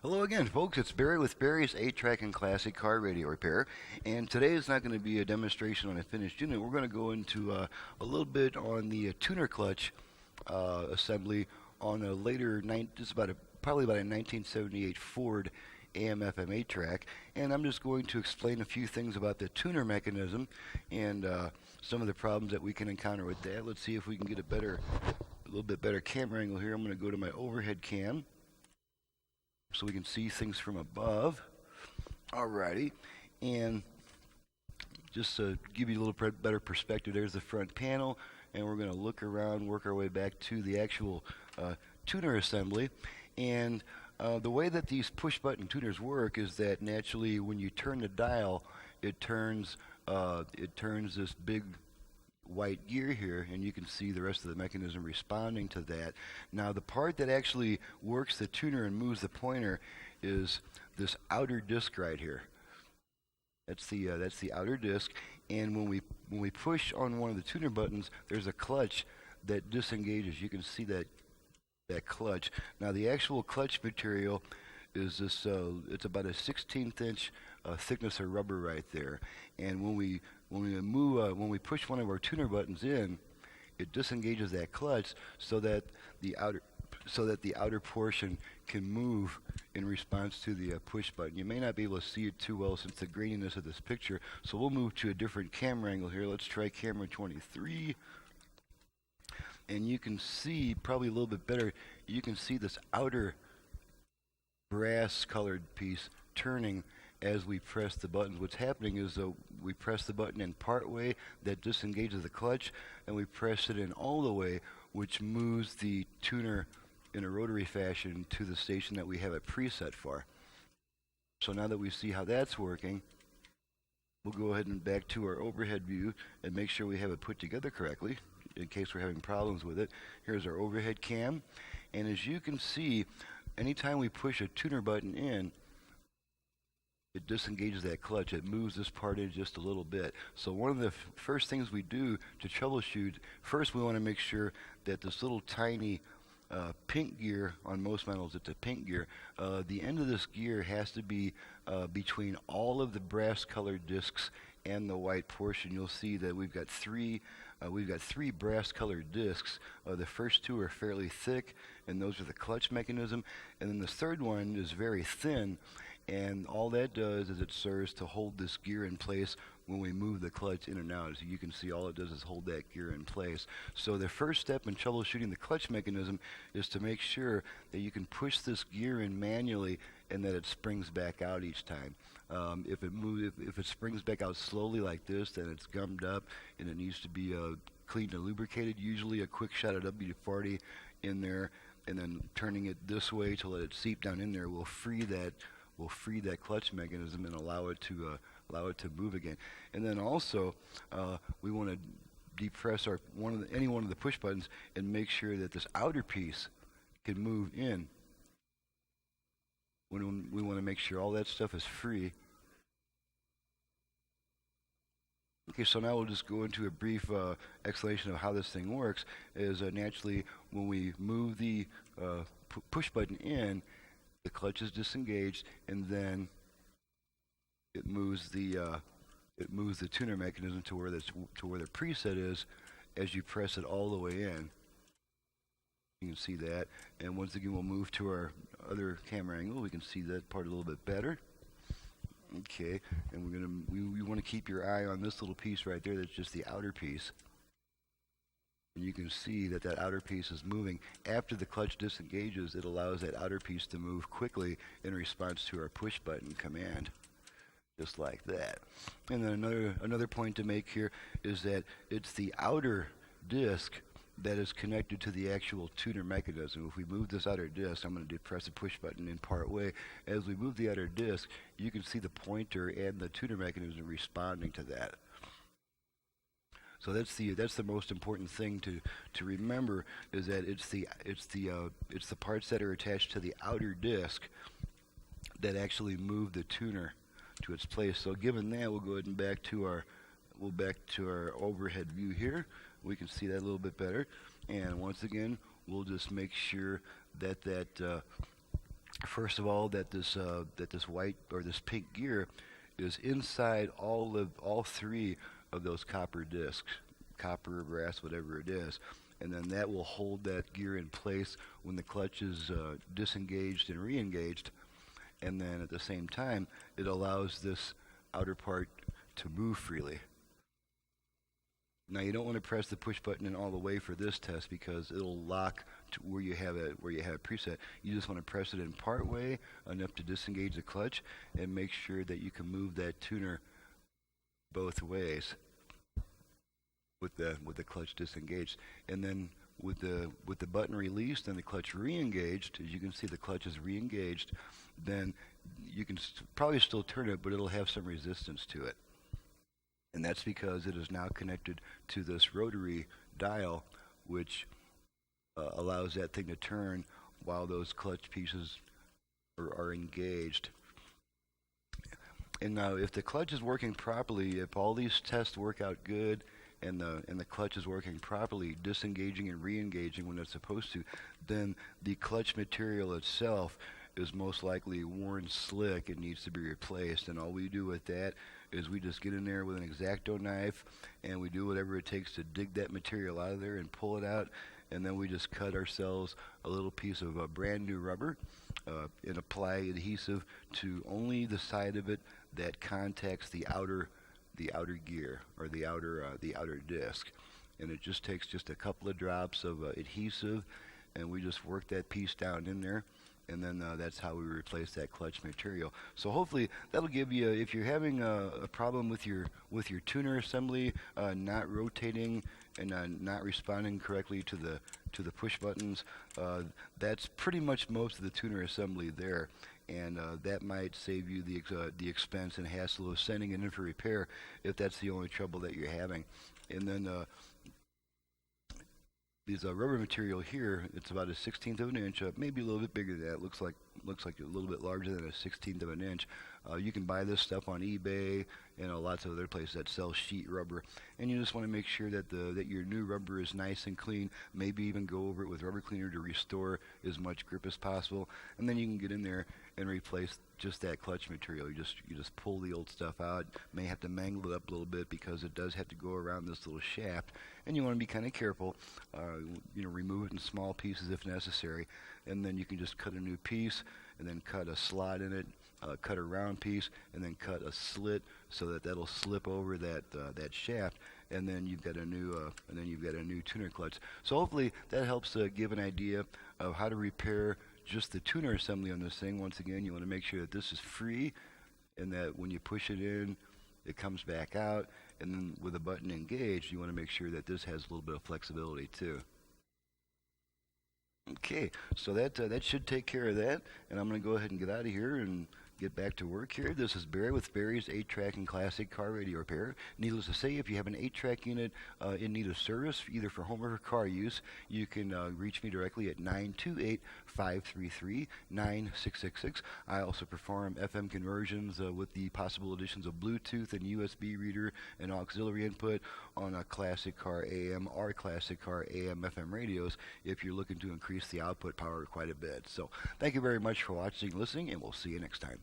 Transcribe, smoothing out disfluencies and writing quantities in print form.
Hello again, folks. It's Barry with Barry's 8-Track and Classic Car Radio Repair. And today is not going to be a demonstration on a finished unit. We're going to go into a little bit on the tuner clutch assembly on a later, probably about a 1978 Ford AM/FM 8-track. And I'm just going to explain a few things about the tuner mechanism and some of the problems that we can encounter with that. Let's see if we can get a little bit better camera angle here. I'm going to go to my overhead cam so we can see things from above. Alrighty, and just to give you a little better perspective, there's the front panel, and we're going to look around, work our way back to the actual tuner assembly. And the way that these push-button tuners work is that naturally, when you turn the dial, it turns this big white gear here, and you can see the rest of the mechanism responding to that. Now, the part that actually works the tuner and moves the pointer is this outer disc right here. That's the outer disc, and when we push on one of the tuner buttons, there's a clutch that disengages. You can see that clutch. Now, the actual clutch material is this. It's about a 16th inch thickness of rubber right there, and when we push one of our tuner buttons in, it disengages that clutch so that the outer portion can move in response to the push button. You may not be able to see it too well since the graininess of this picture, so we'll move to a different camera angle here. Let's try camera 23. And you can see, probably a little bit better, you can see this outer brass colored piece turning as we press the buttons. What's happening is we press the button in part way, that disengages the clutch, and we press it in all the way, which moves the tuner in a rotary fashion to the station that we have it preset for. So now that we see how that's working, we'll go ahead and back to our overhead view and make sure we have it put together correctly in case we're having problems with it. Here's our overhead cam, and as you can see, anytime we push a tuner button in, it disengages that clutch. It moves this part in just a little bit. So one of the first things we do to troubleshoot, first we want to make sure that this little tiny pink gear, on most models it's a pink gear, the end of this gear has to be between all of the brass colored discs and the white portion. You'll see that we've got three brass colored discs. The first two are fairly thick, and those are the clutch mechanism, and then the third one is very thin, and all that does is it serves to hold this gear in place when we move the clutch in and out. As you can see, all it does is hold that gear in place. So the first step in troubleshooting the clutch mechanism is to make sure that you can push this gear in manually and that it springs back out each time. If it springs back out slowly like this, then it's gummed up and it needs to be cleaned and lubricated. Usually a quick shot of WD-40 in there, and then turning it this way to let it seep down in there will free that clutch mechanism and allow it to move again. And then also we want to depress any one of the push buttons and make sure that this outer piece can move in. We want to make sure all that stuff is free. Okay, so now we'll just go into a brief explanation of how this thing works. Is naturally, when we move the push button in, the clutch is disengaged, and then it moves the tuner mechanism to where the preset is as you press it all the way in. You can see that, and once again we'll move to our other camera angle. We can see that part a little bit better. Okay, and we want to keep your eye on this little piece right there. That's just the outer piece. And you can see that outer piece is moving. After the clutch disengages, it allows that outer piece to move quickly in response to our push button command, just like that. And then another point to make here is that it's the outer disc that is connected to the actual tuner mechanism. If we move this outer disc, I'm going to depress the push button in part way. As we move the outer disc, you can see the pointer and the tuner mechanism responding to that. So that's the most important thing to remember, is that it's the parts that are attached to the outer disc that actually move the tuner to its place. So given that, we'll go ahead and back to our overhead view here. We can see that a little bit better. And once again, we'll just make sure that First of all, that this white or this pink gear is inside all three of those copper discs, copper, brass, whatever it is, and then that will hold that gear in place when the clutch is disengaged and re-engaged, and then at the same time it allows this outer part to move freely. Now you don't want to press the push button in all the way for this test because it'll lock to where you have a preset. You just want to press it in part way enough to disengage the clutch and make sure that you can move that tuner both ways with the clutch disengaged. And then with the button released and the clutch re-engaged, as you can see the clutch is re-engaged, then you can probably still turn it, but it'll have some resistance to it. And that's because it is now connected to this rotary dial, which allows that thing to turn while those clutch pieces are engaged. And now if the clutch is working properly, if all these tests work out good and the clutch is working properly, disengaging and re-engaging when it's supposed to, then the clutch material itself is most likely worn slick and needs to be replaced. And all we do with that is we just get in there with an X-Acto knife and we do whatever it takes to dig that material out of there and pull it out, and then we just cut ourselves a little piece of brand new rubber and apply adhesive to only the side of it that contacts the outer gear or the outer disc. And it just takes just a couple of drops of adhesive, and we just work that piece down in there, and then that's how we replace that clutch material. So hopefully that'll give you, if you're having a problem with your tuner assembly not rotating and not responding correctly to the push buttons, that's pretty much most of the tuner assembly there, and that might save you the expense and hassle of sending it in for repair if that's the only trouble that you're having. And then these rubber material here, it's about a 1/16 of an inch, maybe a little bit bigger than that. Looks like a little bit larger than a 1/16 of an inch. You can buy this stuff on eBay and lots of other places that sell sheet rubber. And you just want to make sure that your new rubber is nice and clean. Maybe even go over it with rubber cleaner to restore as much grip as possible. And then you can get in there and replace just that clutch material. You just pull the old stuff out. May have to mangle it up a little bit because it does have to go around this little shaft, and you want to be kind of careful. Remove it in small pieces if necessary, and then you can just cut a new piece and then cut a slot in it, cut a round piece, and then cut a slit so that that'll slip over that shaft, and then you've got a new tuner clutch. So hopefully that helps give an idea of how to repair just the tuner assembly on this thing. Once again, you want to make sure that this is free and that when you push it in, it comes back out. And then with the button engaged, you want to make sure that this has a little bit of flexibility too. Okay, so that should take care of that. And I'm going to go ahead and get out of here and get back to work here. This is Barry with Barry's 8-Track and Classic Car Radio Repair. Needless to say, if you have an 8-track unit in need of service, either for home or for car use, you can reach me directly at 928-533-9666. I also perform FM conversions with the possible additions of Bluetooth and USB reader and auxiliary input on a classic car AM or classic car AM FM radios if you're looking to increase the output power quite a bit. So thank you very much for watching and listening, and we'll see you next time.